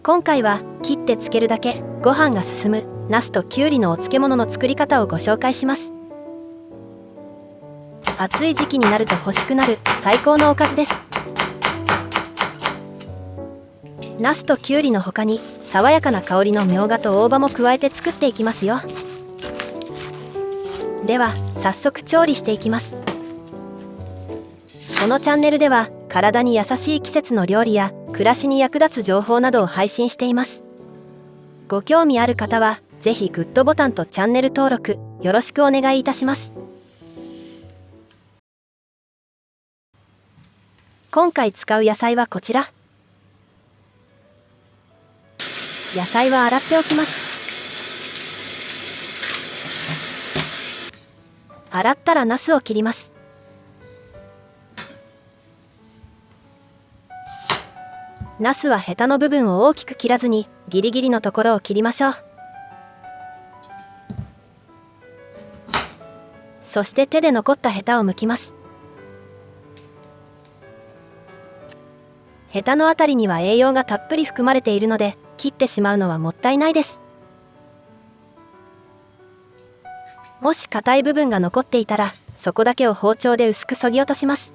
今回は切って漬けるだけご飯が進むナスときゅうりのお漬物の作り方をご紹介します。暑い時期になると欲しくなる最高のおかずです。ナスときゅうりの他に爽やかな香りのみょうがと大葉も加えて作っていきますよ。では早速調理していきます。このチャンネルでは体に優しい季節の料理や暮らしに役立つ情報などを配信しています。ご興味ある方はぜひグッドボタンとチャンネル登録よろしくお願いいたします。今回使う野菜はこちら。野菜は洗っておきます。洗ったらナスを切ります。ナスはヘタの部分を大きく切らずにギリギリのところを切りましょう。そして手で残ったヘタを剥きます。ヘタのあたりには栄養がたっぷり含まれているので切ってしまうのはもったいないです。もし硬い部分が残っていたらそこだけを包丁で薄く削ぎ落とします。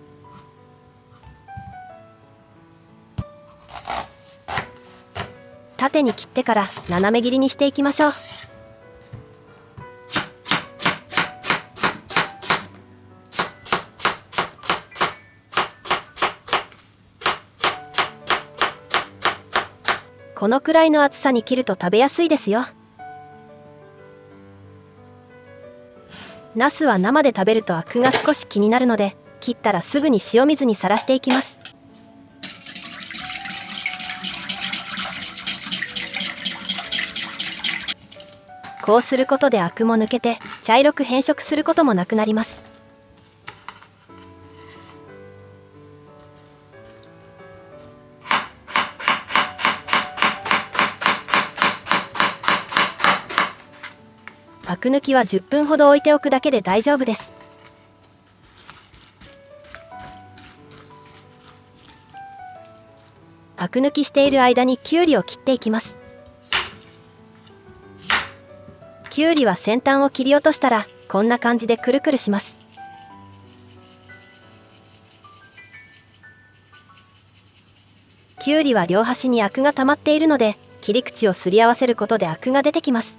縦に切ってから斜め切りにしていきましょう。このくらいの厚さに切ると食べやすいですよ。ナスは生で食べるとアクが少し気になるので切ったらすぐに塩水にさらしていきます。こうすることでアクも抜けて茶色く変色することもなくなります。アク抜きは10分ほど置いておくだけで大丈夫です。アク抜きしている間にきゅうりを切っていきます。きゅうりは先端を切り落としたらこんな感じでくるくるします。きゅうりは両端にアクが溜まっているので切り口をすり合わせることでアクが出てきます。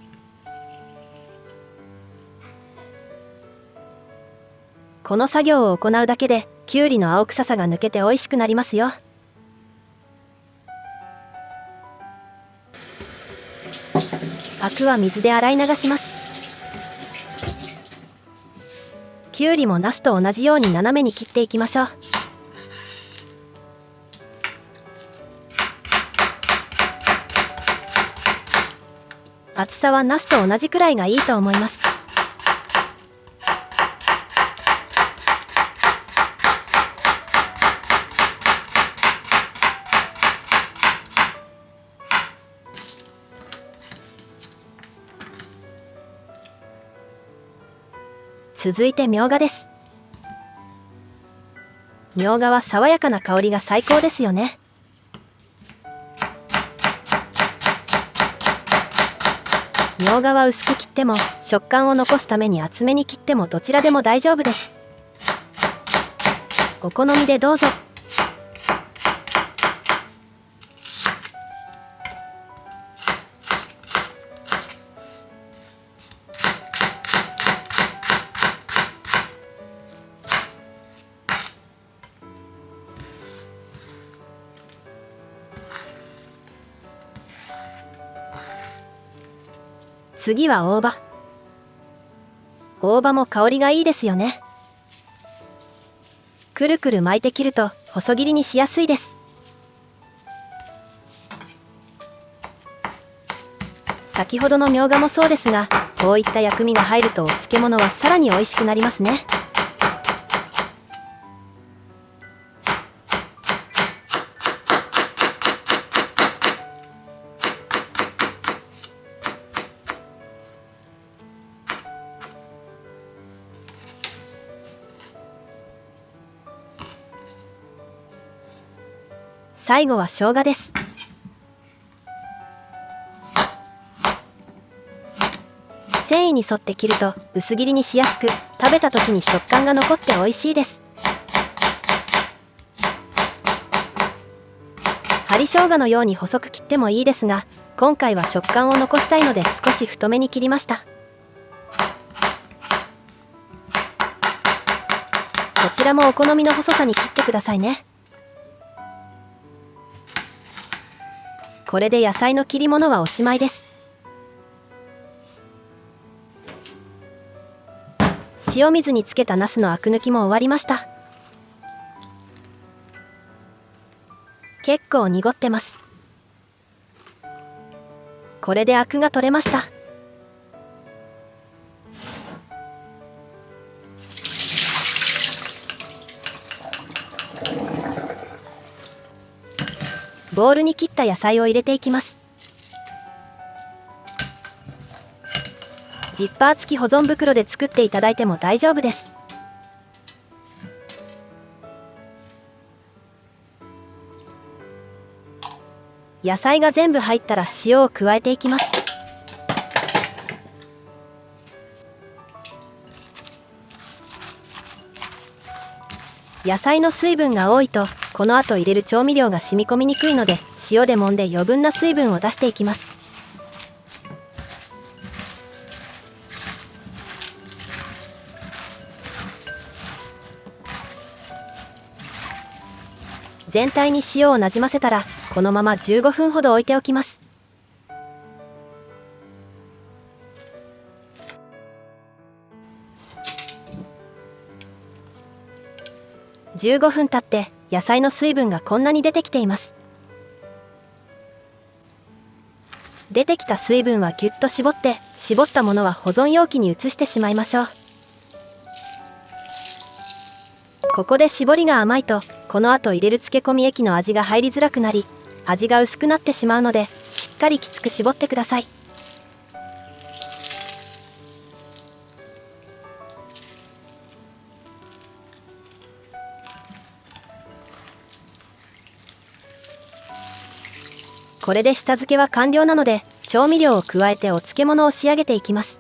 この作業を行うだけできゅうりの青臭さが抜けて美味しくなりますよ。アクは水で洗い流します。きゅうりもナスと同じように斜めに切っていきましょう。厚さはナスと同じくらいがいいと思います。続いてみょうがです。みょうがは爽やかな香りが最高ですよね。みょうがは薄く切っても食感を残すために厚めに切ってもどちらでも大丈夫です。お好みでどうぞ。次は大葉。大葉も香りがいいですよね。くるくる巻いて切ると細切りにしやすいです。先ほどのみょうがもそうですが、こういった薬味が入るとお漬物はさらに美味しくなりますね。最後は生姜です。に沿って切ると薄切りにしやすく、食べた時に食感が残って美味しいです。針生姜のように細く切ってもいいですが、今回は食感を残したいので少し太めに切りました。こちらもお好みの細さに切ってくださいね。これで野菜の切り物はおしまいです。塩水につけたナスのアク抜きも終わりました。結構濁ってます。これでアクが取れました。ボウルに切った野菜を入れていきます。ジッパー付き保存袋で作っていただいても大丈夫です。野菜が全部入ったら塩を加えていきます。野菜の水分が多いとこの後入れる調味料が染み込みにくいので、塩で揉んで余分な水分を出していきます。全体に塩をなじませたらこのまま15分ほど置いておきます。15分経って野菜の水分がこんなに出てきています。出てきた水分はぎゅっと絞って、絞ったものは保存容器に移してしまいましょう。ここで絞りが甘いとこの後入れる漬け込み液の味が入りづらくなり、味が薄くなってしまうので、しっかりきつく絞ってください。これで下漬けは完了なので、調味料を加えてお漬物を仕上げていきます。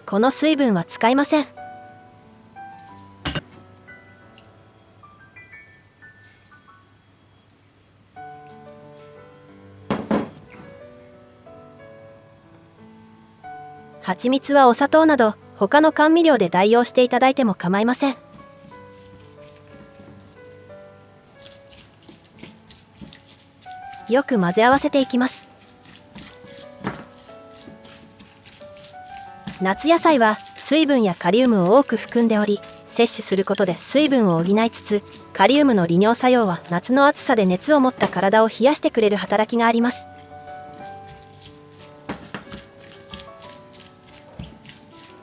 この水分は使いません。蜂蜜はお砂糖など他の甘味料で代用していただいても構いません。よく混ぜ合わせていきます。夏野菜は水分やカリウムを多く含んでおり、摂取することで水分を補いつつ、カリウムの利尿作用は夏の暑さで熱を持った体を冷やしてくれる働きがあります。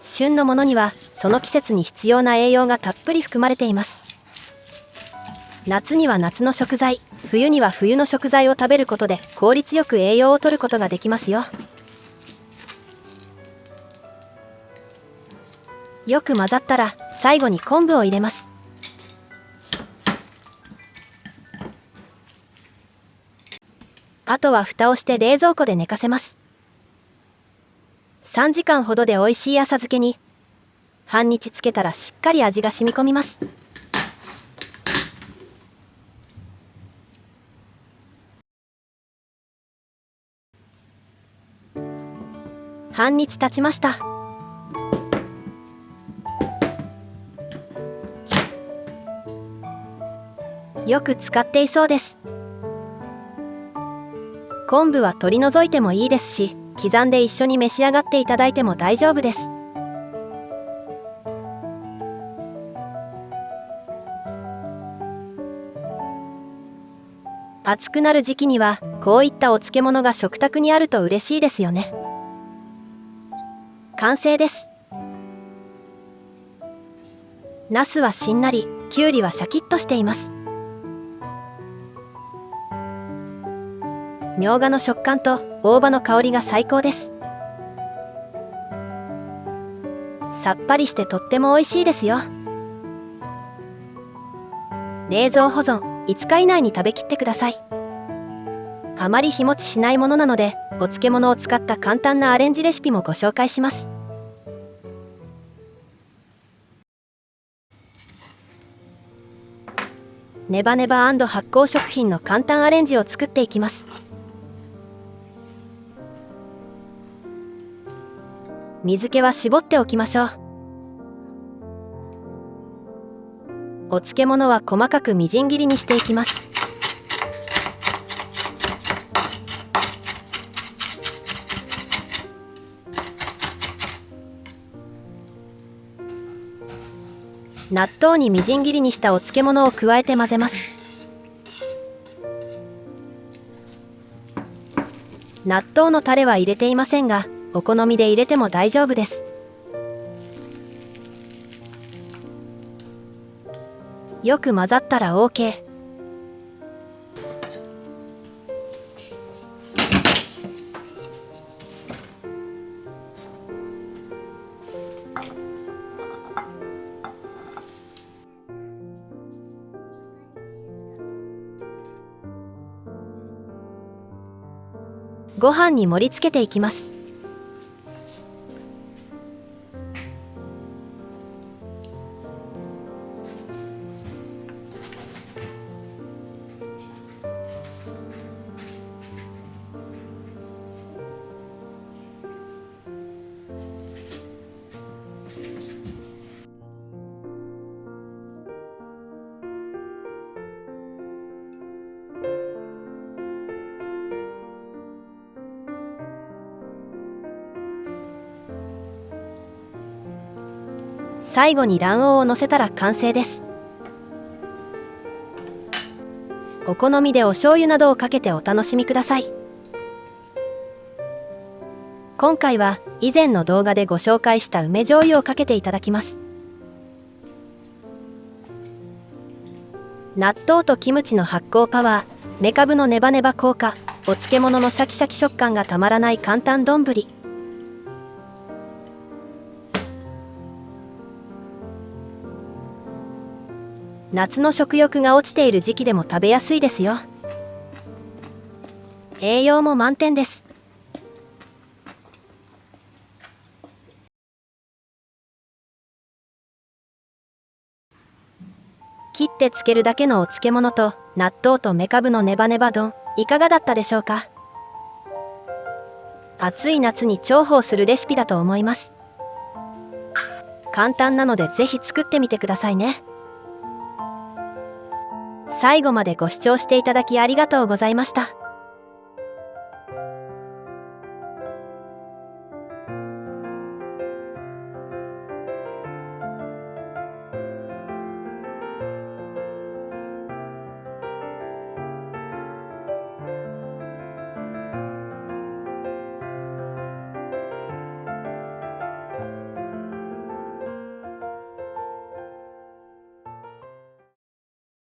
旬のものにはその季節に必要な栄養がたっぷり含まれています。夏には夏の食材、冬には冬の食材を食べることで効率よく栄養を摂ることができますよ。よく混ざったら最後に昆布を入れます。あとは蓋をして冷蔵庫で寝かせます。3時間ほどで美味しい浅漬けに。半日つけたらしっかり味が染み込みます。半日経ちました。よく使っていそうです。昆布は取り除いてもいいですし、刻んで一緒に召し上がっていただいても大丈夫です。暑くなる時期にはこういったお漬物が食卓にあると嬉しいですよね。完成です。ナスはしんなり、きゅうりはシャキッとしています。みょうがの食感と大葉の香りが最高です。さっぱりしてとっても美味しいですよ。冷蔵保存5日以内に食べきってください。あまり日持ちしないものなので、お漬物を使った簡単なアレンジレシピもご紹介します。ネバネバ&発酵食品の簡単アレンジを作っていきます。水気は絞っておきましょう。お漬物は細かくみじん切りにしていきます。納豆にみじん切りにしたお漬物を加えて混ぜます。納豆のタレは入れていませんが、お好みで入れても大丈夫です。よく混ざったら OK。ご飯に盛り付けていきます。最後に卵黄をのせたら完成です。お好みでお醤油などをかけてお楽しみください。今回は以前の動画でご紹介した梅醤油をかけていただきます。納豆とキムチの発酵パワー、めかぶのネバネバ効果、お漬物のシャキシャキ食感がたまらない簡単丼。夏の食欲が落ちている時期でも食べやすいですよ。栄養も満点です。切ってつけるだけのお漬物と納豆とめかぶのネバネバ丼、いかがだったでしょうか。暑い夏に重宝するレシピだと思います。簡単なのでぜひ作ってみてくださいね。最後までご視聴していただきありがとうございました。